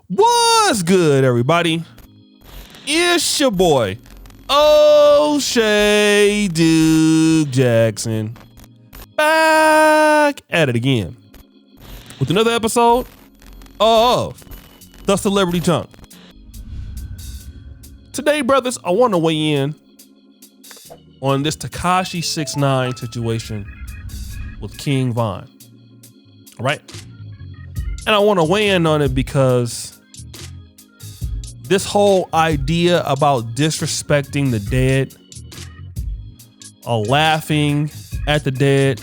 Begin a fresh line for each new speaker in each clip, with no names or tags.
What's good, everybody? It's your boy, O'Shea Duke Jackson, back at it again with another episode of The Celebrity Junk. Today, brothers, I want to weigh in on this Tekashi 6ix9ine situation with King Von. All right? And I want to weigh in on it because this whole idea about disrespecting the dead or laughing at the dead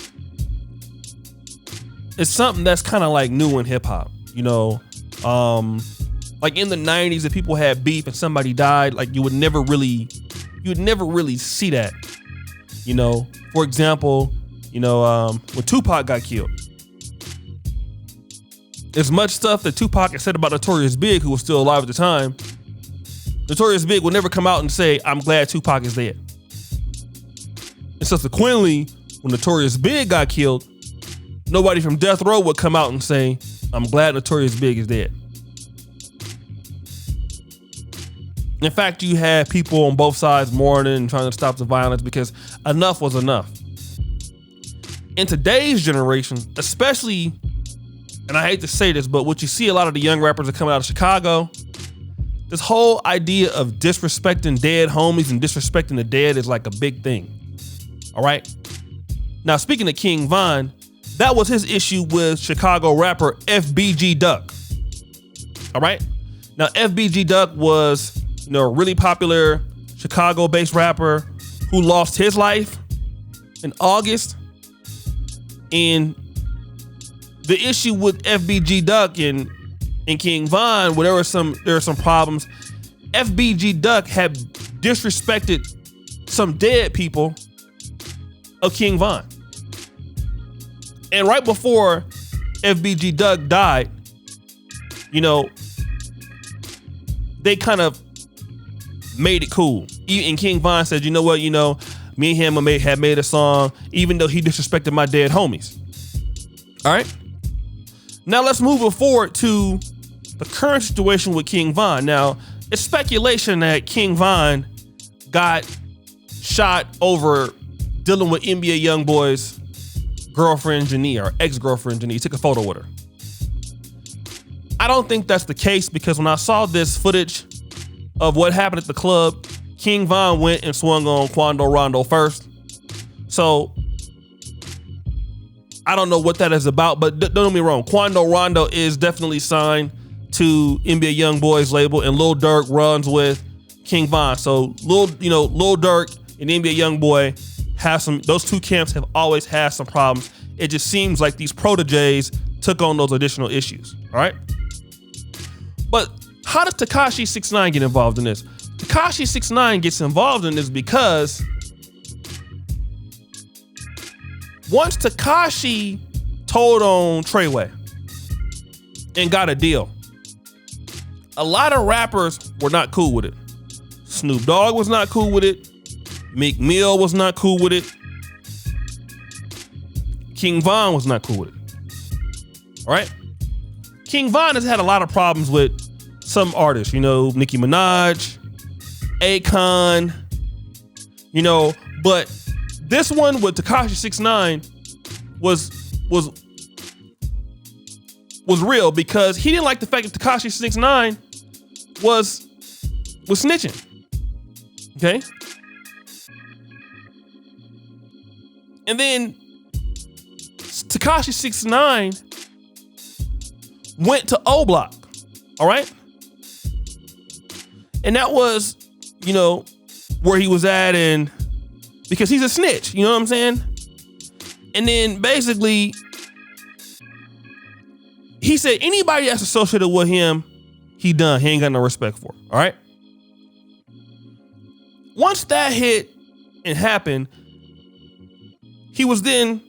is something that's kind of like new in hip hop. You know, like in the 90s, if people had beef and somebody died, like you would never really see that. You know, for example, when Tupac got killed, as much stuff that Tupac had said about Notorious Big, who was still alive at the time, Notorious Big would never come out and say, "I'm glad Tupac is dead." And subsequently, when Notorious Big got killed, nobody from Death Row would come out and say, "I'm glad Notorious Big is dead." In fact, you had people on both sides mourning and trying to stop the violence because enough was enough. In today's generation, especially, and I hate to say this, but what you see a lot of the young rappers that come out of Chicago, this whole idea of disrespecting dead homies and disrespecting the dead is like a big thing. All right. Now, speaking of King Von, that was his issue with Chicago rapper FBG Duck. All right. Now, FBG Duck was, a really popular Chicago-based rapper who lost his life in August. And the issue with FBG Duck and King Von, there were some problems. FBG Duck had disrespected some dead people of King Von. And right before FBG Duck died, they kind of made it cool. And King Von said, "You know what, me and him had made a song, even though he disrespected my dead homies." All right. Now let's move it forward to the current situation with King Von. Now, it's speculation that King Von got shot over dealing with NBA YoungBoy's girlfriend, Janie, or ex-girlfriend, Janie. He took a photo with her. I don't think that's the case because when I saw this footage of what happened at the club, King Von went and swung on Quando Rondo first. So I don't know what that is about, but don't get me wrong. Quando Rondo is definitely signed to NBA YoungBoy's label, and Lil Durk runs with King Von. So Lil Durk and NBA YoungBoy those two camps have always had some problems. It just seems like these proteges took on those additional issues. All right. But how does Tekashi 6ix9ine get involved in this? Tekashi 6ix9ine gets involved in this because once Tekashi told on Treyway and got a deal, a lot of rappers were not cool with it. Snoop Dogg was not cool with it. Meek Mill was not cool with it. King Von was not cool with it. All right? King Von has had a lot of problems with some artists, Nicki Minaj, Akon, but this one with Tekashi 6ix9ine was real because he didn't like the fact that Tekashi 6ix9ine was snitching. Okay? And then Tekashi 6ix9ine went to O Block. All right? And that was, where he was at, and because he's a snitch, you know what I'm saying? And then basically he said anybody that's associated with him, he done. He ain't got no respect for. All right. Once that hit and happened, he was then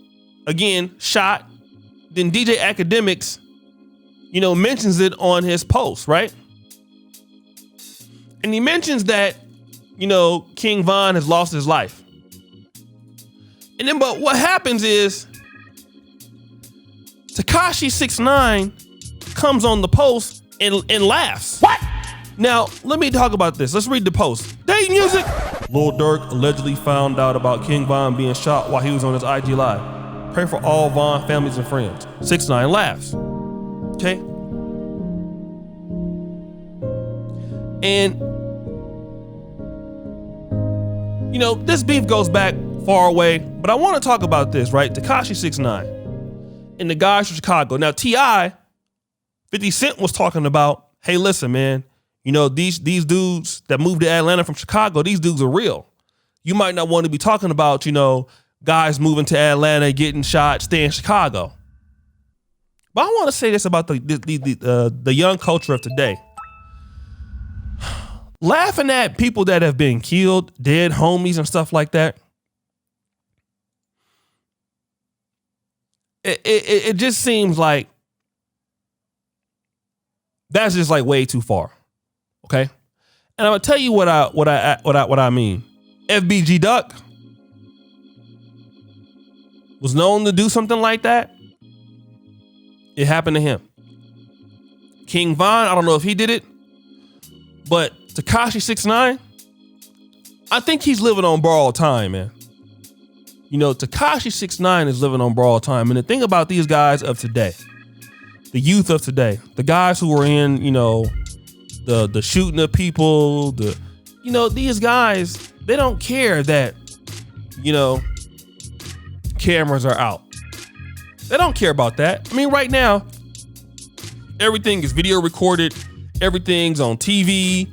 again shot. Then DJ Academics, mentions it on his post, right? And he mentions that, King Von has lost his life. And then, but what happens is Tekashi 6ix9ine comes on the post and laughs. What? Now, let me talk about this. Let's read the post. Day music. Lil Durk allegedly found out about King Von being shot while he was on his IG Live. Pray for all Von families and friends. 6ix9ine laughs. Okay? And, you know, this beef goes back far away, but I want to talk about this, right? Tekashi 6ix9ine and the guys from Chicago. Now, T.I., 50 Cent was talking about, hey, listen, man, you know, these dudes that moved to Atlanta from Chicago, these dudes are real. You might not want to be talking about, you know, guys moving to Atlanta, getting shot, stay in Chicago. But I want to say this about the young culture of today. Laughing at people that have been killed, dead homies and stuff like that. It just seems like that's just like way too far. Okay? And I'm gonna tell you what I mean. FBG Duck was known to do something like that. It happened to him. King Von, I don't know if he did it, but Tekashi 6ix9ine, I think he's living on borrowed time, man. You know, Tekashi 6ix9ine is living on borrowed time. And the thing about these guys of today, the youth of today, the guys who were in, you know, the shooting of people, you know, these guys, they don't care that, you know, cameras are out. They don't care about that. I mean, right now, everything is video recorded. Everything's on TV.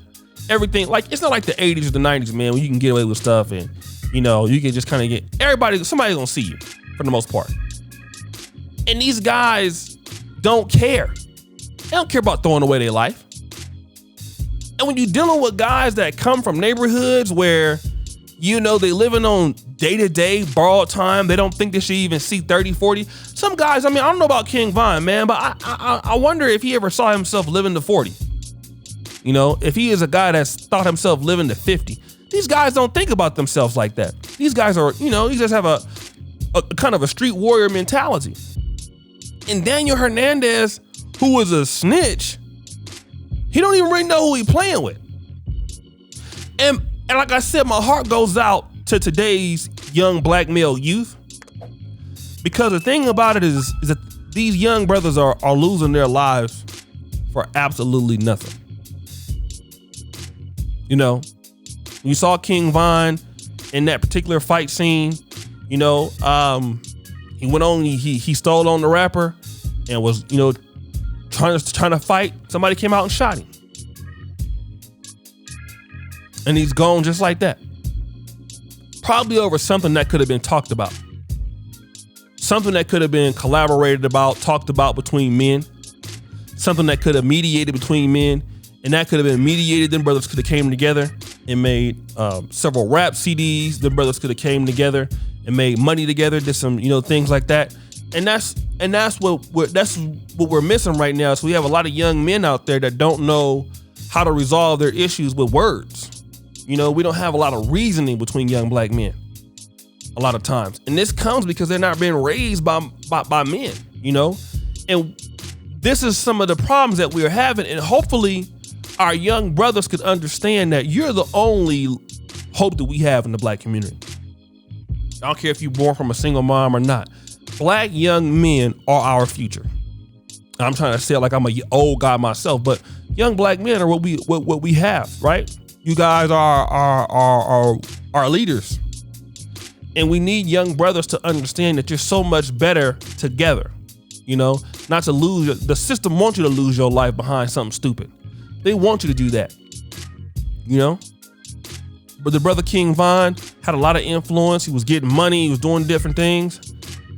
Everything, like, it's not like the 80s or the 90s, man, when you can get away with stuff and, you know, you can just kind of get, somebody's gonna see you for the most part. And these guys don't care. They don't care about throwing away their life. And when you're dealing with guys that come from neighborhoods where, you know, they living on day-to-day borrowed time, they don't think they should even see 30, 40. Some guys, I mean, I don't know about King Von, man, but I wonder if he ever saw himself living to 40. You know, if he is a guy that's thought himself living to 50. These guys don't think about themselves like that. These guys are, you know, these guys have a kind of a street warrior mentality. And Daniel Hernandez, who was a snitch, he don't even really know who he playing with. And like I said, my heart goes out to today's young black male youth, because the thing about it is that these young brothers are losing their lives for absolutely nothing. You know, you saw King Von in that particular fight scene. You know, he went on, he stole on the rapper and was, you know, trying to fight. Somebody came out and shot him. And he's gone just like that. Probably over something that could have been talked about. Something that could have been collaborated about, talked about between men. Something that could have mediated between men. And that could have been mediated. Them brothers could have came together and made several rap CDs. Them brothers could have came together and made money together, did some, you know, things like that. And that's what we're missing right now. So we have a lot of young men out there that don't know how to resolve their issues with words. You know, we don't have a lot of reasoning between young black men a lot of times. And this comes because they're not being raised by men, you know? And this is some of the problems that we're having. And hopefully our young brothers could understand that you're the only hope that we have in the black community. I don't care if you're born from a single mom or not. Black young men are our future. I'm trying to say it like I'm an old guy myself, but young black men are what we have, right? You guys are our leaders. And we need young brothers to understand that you're so much better together. You know, not to lose, the system wants you to lose your life behind something stupid. They want you to do that, you know? But the brother King Von had a lot of influence. He was getting money. He was doing different things.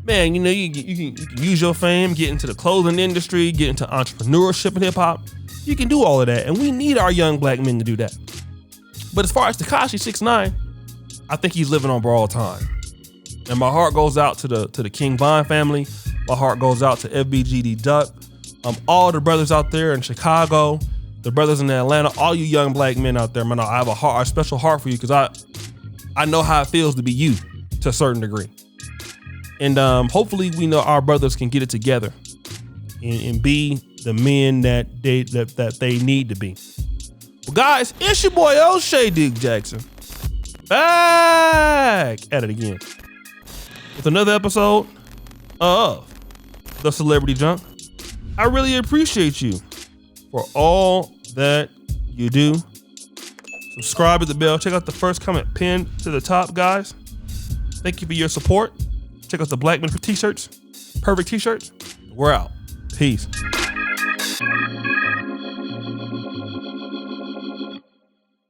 Man, you know, you can use your fame, get into the clothing industry, get into entrepreneurship and hip hop. You can do all of that. And we need our young black men to do that. But as far as Tekashi 6ix9ine, I think he's living on borrowed time. And my heart goes out to the King Von family. My heart goes out to FBGD Duck. All the brothers out there in Chicago, the brothers in Atlanta, all you young black men out there, man, I have a special heart for you, because I know how it feels to be you to a certain degree. And hopefully we know our brothers can get it together and be the men that they need to be. Well, guys, it's your boy O'Shea Dick Jackson, back at it again with another episode of The Celebrity Junk. I really appreciate you for all that you do. Subscribe to the bell. Check out the first comment pinned to the top, guys. Thank you for your support. Check out the Black Men for t-shirts. Perfect t-shirts. We're out. Peace.